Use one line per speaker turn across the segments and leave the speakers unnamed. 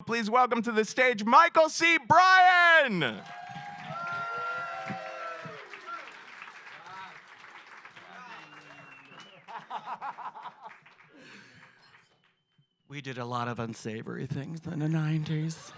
Please welcome to the stage Michael C. Bryan.
We did a lot of unsavory things in the 90s.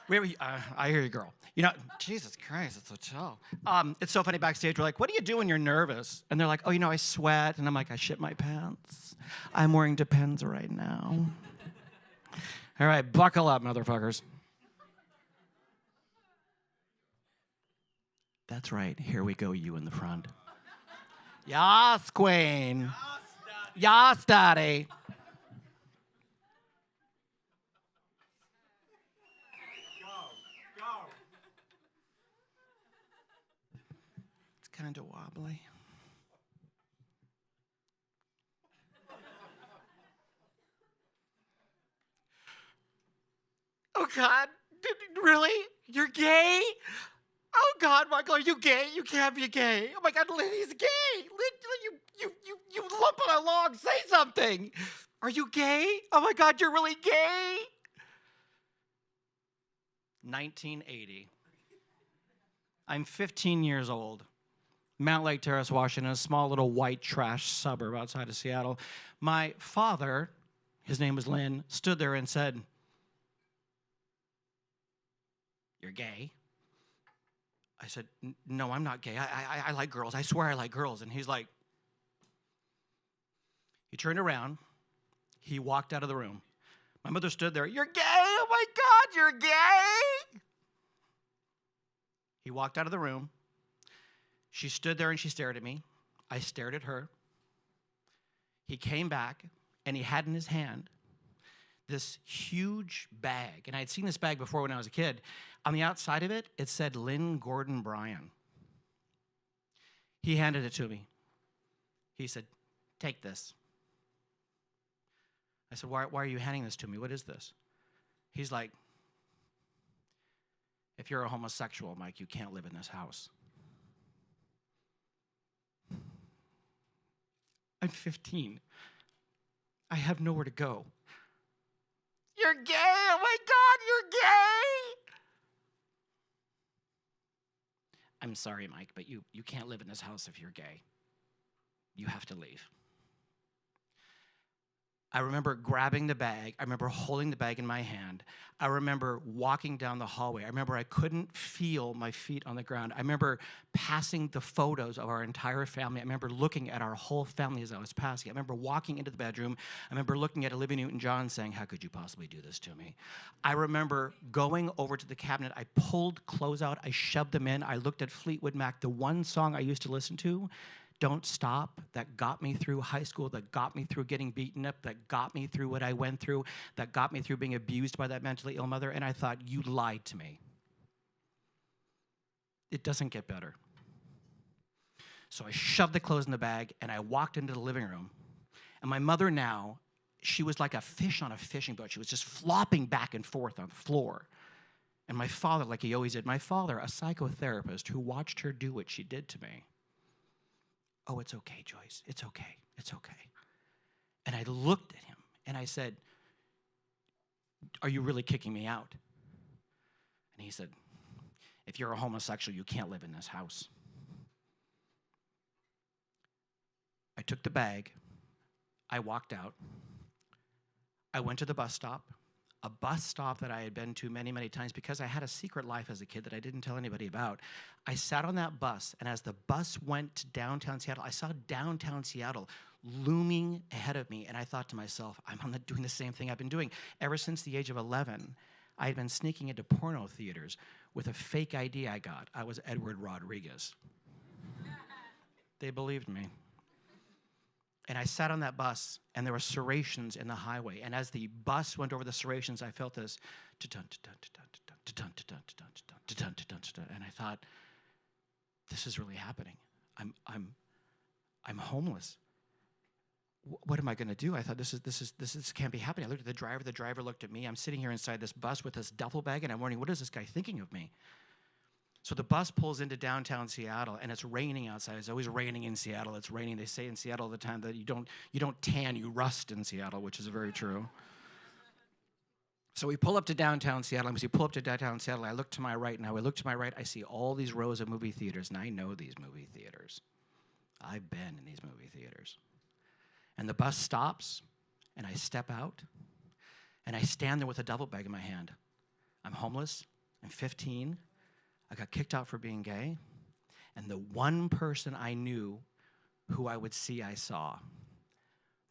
I hear you, girl. You know, Jesus Christ, it's so chill. It's so funny backstage. We're like, what do you do when you're nervous? And they're like, oh, you know, I sweat. And I'm like, I shit my pants. I'm wearing Depends right now. All right, buckle up, motherfuckers. That's right. Here we go, you in the front. Yas, queen. Yas, daddy. It's kind of wobbly. Oh, God. Really? You're gay? Oh, God, Michael, are you gay? You can't be gay. Oh, my God, Liddy's gay. You lump on a log. Say something. Are you gay? Oh, my God, you're really gay? 1980. I'm 15 years old. Mount Lake Terrace, Washington, a small little white trash suburb outside of Seattle. My father, his name was Lynn, stood there and said, "You're gay?" I said, "No, I'm not gay. I like girls. I swear I like girls." And he's like, he turned around. He walked out of the room. My mother stood there. "You're gay? Oh, my God, you're gay?" He walked out of the room. She stood there and she stared at me. I stared at her. He came back and he had in his hand this huge bag. And I had seen this bag before when I was a kid. On the outside of it, it said Lynn Gordon Bryan. He handed it to me. He said, "Take this." I said, why are you handing this to me? What is this? He's like, "If you're a homosexual, Mike, you can't live in this house." I'm 15. I have nowhere to go. "You're gay? Oh, my God, you're gay?" "I'm sorry, Mike, but you can't live in this house if you're gay. You have to leave." I remember grabbing the bag. I remember holding the bag in my hand. I remember walking down the hallway. I remember I couldn't feel my feet on the ground. I remember passing the photos of our entire family. I remember looking at our whole family as I was passing. I remember walking into the bedroom. I remember looking at Olivia Newton-John saying, "How could you possibly do this to me?" I remember going over to the cabinet. I pulled clothes out. I shoved them in. I looked at Fleetwood Mac, the one song I used to listen to, "Don't Stop," that got me through high school, that got me through getting beaten up, that got me through what I went through, that got me through being abused by that mentally ill mother. And I thought, you lied to me. It doesn't get better. So I shoved the clothes in the bag and I walked into the living room. And my mother now, she was like a fish on a fishing boat. She was just flopping back and forth on the floor. And my father, like he always did, my father, a psychotherapist who watched her do what she did to me. "Oh, it's okay, Joyce. It's okay. It's okay." And I looked at him and I said, "Are you really kicking me out?" And he said, "If you're a homosexual, you can't live in this house." I took the bag. I walked out. I went to the bus stop, a bus stop that I had been to many, many times because I had a secret life as a kid that I didn't tell anybody about. I sat on that bus, and as the bus went to downtown Seattle, I saw downtown Seattle looming ahead of me, and I thought to myself, I'm doing the same thing I've been doing. Ever since the age of 11, I had been sneaking into porno theaters with a fake ID I got. I was Edward Rodriguez. They believed me. And I sat on that bus, and there were serrations in the highway. And as the bus went over the serrations, I felt this, and I thought, this is really happening. I'm homeless. What am I going to do? I thought this can't be happening. I looked at the driver. The driver looked at me. I'm sitting here inside this bus with this duffel bag, and I'm wondering, what is this guy thinking of me? So the bus pulls into downtown Seattle, and it's raining outside. It's always raining in Seattle. It's raining. They say in Seattle all the time that you don't tan, you rust in Seattle, which is very true. So we pull up to downtown Seattle. And as we pull up to downtown Seattle, I look to my right. Now I look to my right, I see all these rows of movie theaters, and I know these movie theaters. I've been in these movie theaters. And the bus stops, and I step out, and I stand there with a duffel bag in my hand. I'm homeless. I'm 15. I got kicked out for being gay. And the one person I knew who I would see, I saw.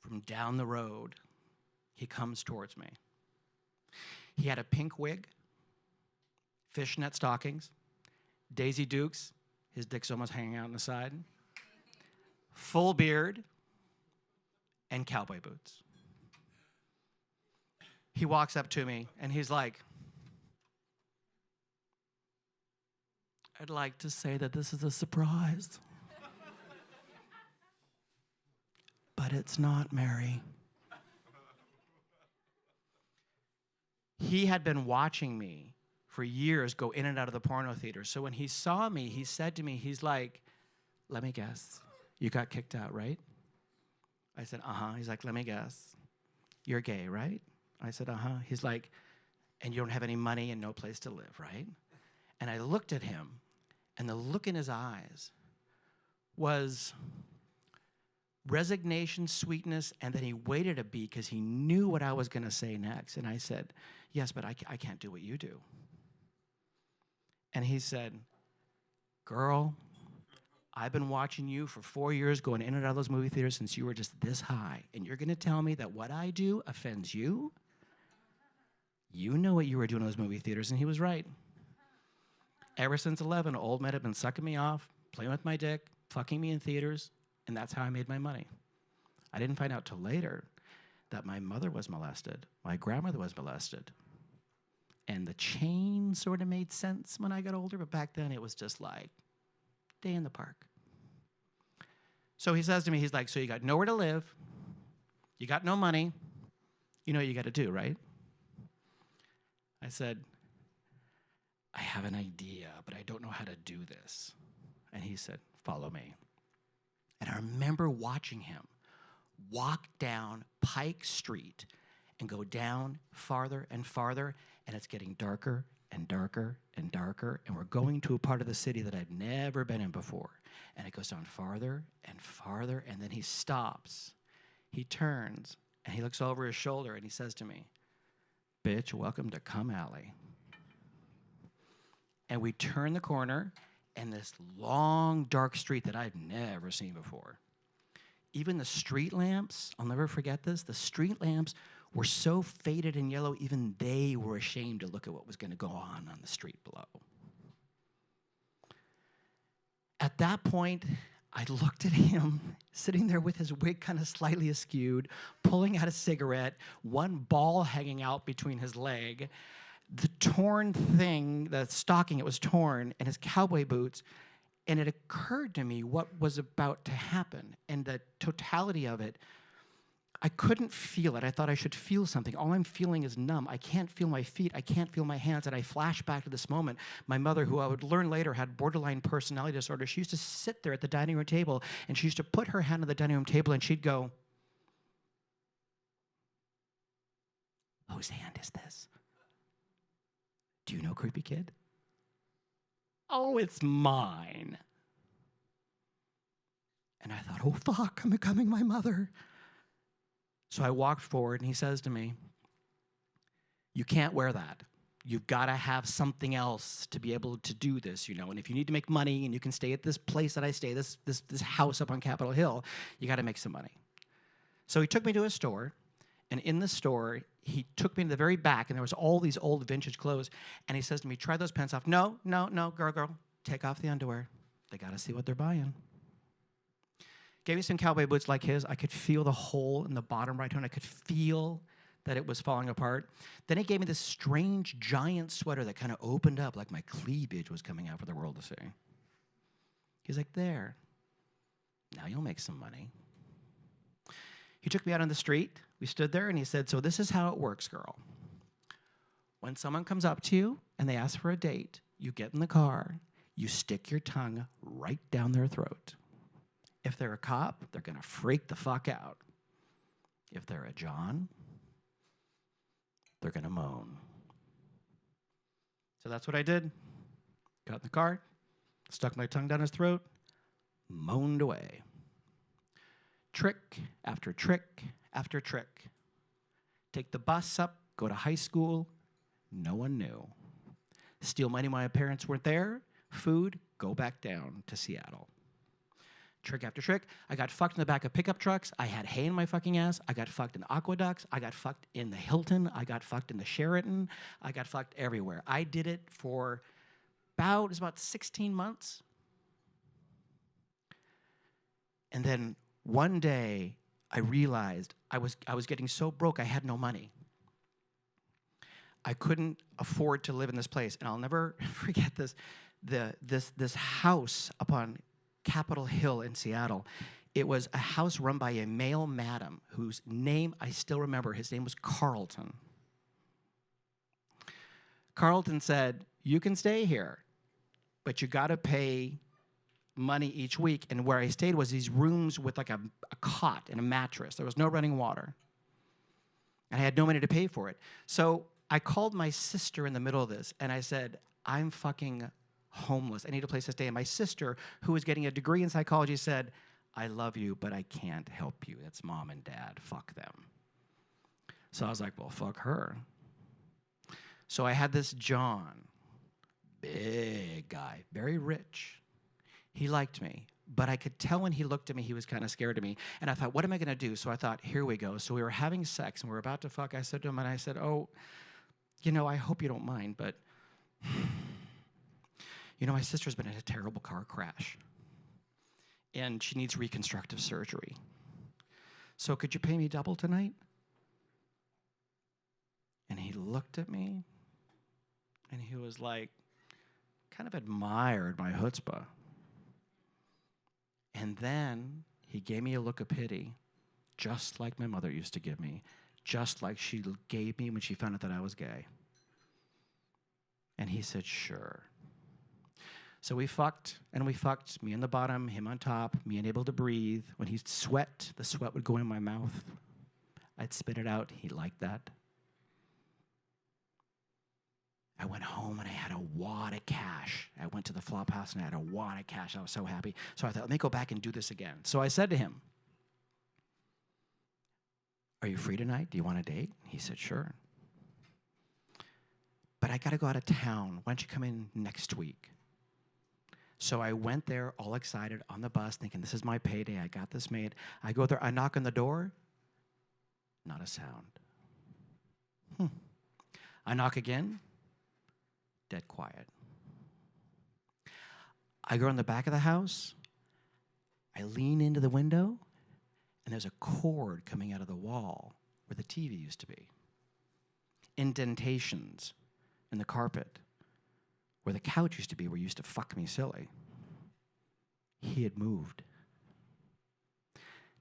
From down the road, he comes towards me. He had a pink wig, fishnet stockings, Daisy Dukes, his dick's almost hanging out on the side, full beard, and cowboy boots. He walks up to me, and he's like, I'd like to say that this is a surprise. But it's not, Mary. He had been watching me for years go in and out of the porno theater. So when he saw me, he said to me, he's like, let me guess, you got kicked out, right? I said, uh-huh. He's like, let me guess, you're gay, right? I said, uh-huh. He's like, and you don't have any money and no place to live, right? And I looked at him, and the look in his eyes was resignation, sweetness, and then he waited a beat because he knew what I was going to say next. And I said, yes, but I can't do what you do. And he said, girl, I've been watching you for 4 years going in and out of those movie theaters since you were just this high. And you're going to tell me that what I do offends you? You know what you were doing in those movie theaters. And he was right. Ever since 11, old men have been sucking me off, playing with my dick, fucking me in theaters, and that's how I made my money. I didn't find out till later that my mother was molested, my grandmother was molested, and the chain sort of made sense when I got older, but back then it was just like day in the park. So he says to me, he's like, so you got nowhere to live, you got no money, you know what you got to do, right? I said, I have an idea, but I don't know how to do this. And he said, follow me. And I remember watching him walk down Pike Street and go down farther and farther, and it's getting darker and darker and darker, and we're going to a part of the city that I'd never been in before. And it goes down farther and farther, and then he stops. He turns, and he looks over his shoulder, and he says to me, bitch, welcome to Cum Alley. And we turn the corner, and this long, dark street that I'd never seen before. Even the street lamps, I'll never forget this, the street lamps were so faded and yellow, even they were ashamed to look at what was going to go on the street below. At that point, I looked at him, sitting there with his wig kind of slightly askewed, pulling out a cigarette, one ball hanging out between his leg, the torn thing, the stocking, it was torn, and his cowboy boots. And it occurred to me what was about to happen. And the totality of it, I couldn't feel it. I thought I should feel something. All I'm feeling is numb. I can't feel my feet. I can't feel my hands. And I flash back to this moment. My mother, who I would learn later had borderline personality disorder, she used to sit there at the dining room table, and she used to put her hand on the dining room table, and she'd go, whose hand is this? Do you know, creepy kid? Oh, it's mine. And I thought, oh, fuck, I'm becoming my mother. So I walked forward, and he says to me, you can't wear that. You've got to have something else to be able to do this, you know. And if you need to make money and you can stay at this place that I stay, this house up on Capitol Hill, you got to make some money. So he took me to a store. And in the store, he took me to the very back, and there was all these old vintage clothes. And he says to me, try those pants off. No, girl, take off the underwear. They got to see what they're buying. Gave me some cowboy boots like his. I could feel the hole in the bottom right hand. I could feel that it was falling apart. Then he gave me this strange giant sweater that kind of opened up like my cleavage was coming out for the world to see. He's like, there. Now you'll make some money. He took me out on the street. We stood there, and he said, so this is how it works, girl. When someone comes up to you and they ask for a date, you get in the car, you stick your tongue right down their throat. If they're a cop, they're going to freak the fuck out. If they're a John, they're going to moan. So that's what I did. Got in the car, stuck my tongue down his throat, moaned away. Trick after trick after trick. Take the bus up, go to high school, no one knew. Steal money when my parents weren't there, food, go back down to Seattle. Trick after trick. I got fucked in the back of pickup trucks. I had hay in my fucking ass. I got fucked in aqueducts. I got fucked in the Hilton. I got fucked in the Sheraton. I got fucked everywhere. I did it for about 16 months. And then one day I realized I was getting so broke I had no money. I couldn't afford to live in this place. And I'll never forget this. This house up on Capitol Hill in Seattle. It was a house run by a male madam whose name I still remember. His name was Carlton. Carlton said, "You can stay here, but you got to pay money each week." And where I stayed was these rooms with like a cot and a mattress. There was no running water. And I had no money to pay for it. So I called my sister in the middle of this, and I said, "I'm fucking homeless. I need a place to stay." And my sister, who was getting a degree in psychology, said, "I love you, but I can't help you. It's mom and dad. Fuck them." So I was like, well, fuck her. So I had this John, big guy, very rich. He liked me, but I could tell when he looked at me, he was kind of scared of me. And I thought, what am I going to do? So I thought, here we go. So we were having sex, and we were about to fuck. I said to him, and I said, "Oh, I hope you don't mind, but my sister's been in a terrible car crash, and she needs reconstructive surgery. So could you pay me double tonight?" And he looked at me, and he was like, kind of admired my chutzpah. And then he gave me a look of pity, just like my mother used to give me, just like she gave me when she found out that I was gay. And he said, "Sure." So we fucked, me on the bottom, him on top, me unable to breathe. When he'd sweat, the sweat would go in my mouth. I'd spit it out. He liked that. I went home and I had a wad of cash. I went to the flop house and I had a wad of cash. I was so happy. So I thought, let me go back and do this again. So I said to him, "Are you free tonight? Do you want a date?" He said, "Sure. But I got to go out of town. Why don't you come in next week?" So I went there all excited on the bus thinking, this is my payday. I got this made. I go there. I knock on the door. Not a sound. I knock again. Dead quiet. I go in the back of the house. I lean into the window, and there's a cord coming out of the wall where the TV used to be. Indentations in the carpet where the couch used to be, where you used to fuck me silly. He had moved.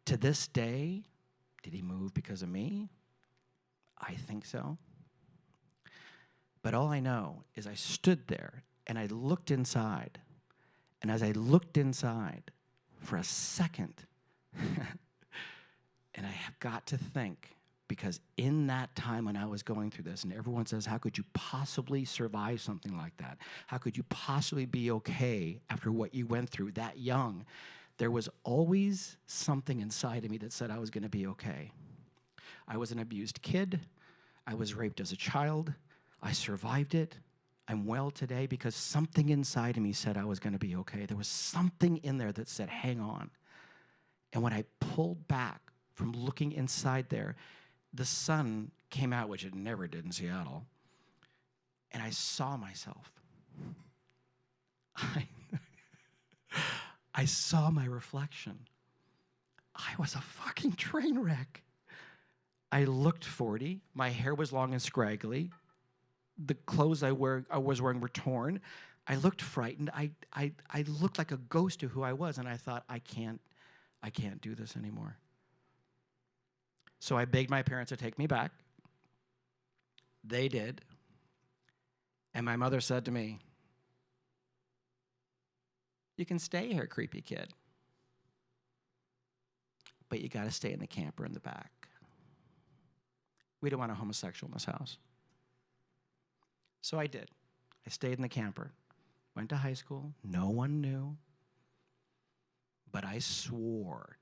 To this day, did he move because of me? I think so. But all I know is I stood there and I looked inside. And as I looked inside for a second, and I have got to think, because in that time when I was going through this, and everyone says, how could you possibly survive something like that? How could you possibly be okay after what you went through that young? There was always something inside of me that said I was going to be okay. I was an abused kid. I was raped as a child. I survived it. I'm well today because something inside of me said I was going to be okay. There was something in there that said, hang on. And when I pulled back from looking inside there, the sun came out, which it never did in Seattle, and I saw myself. I saw my reflection. I was a fucking train wreck. I looked 40. My hair was long and scraggly. The clothes I was wearing were torn. I looked frightened. I looked like a ghost of who I was, and I thought, I can't do this anymore. So I begged my parents to take me back. They did. And my mother said to me, you can stay here, creepy kid, but you got to stay in the camper in the back. We don't want a homosexual in this house. So I did. I stayed in the camper. Went to high school. No one knew. But I swore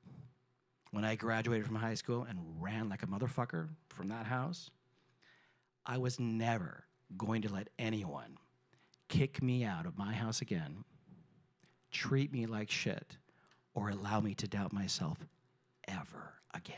when I graduated from high school and ran like a motherfucker from that house, I was never going to let anyone kick me out of my house again, treat me like shit, or allow me to doubt myself ever again.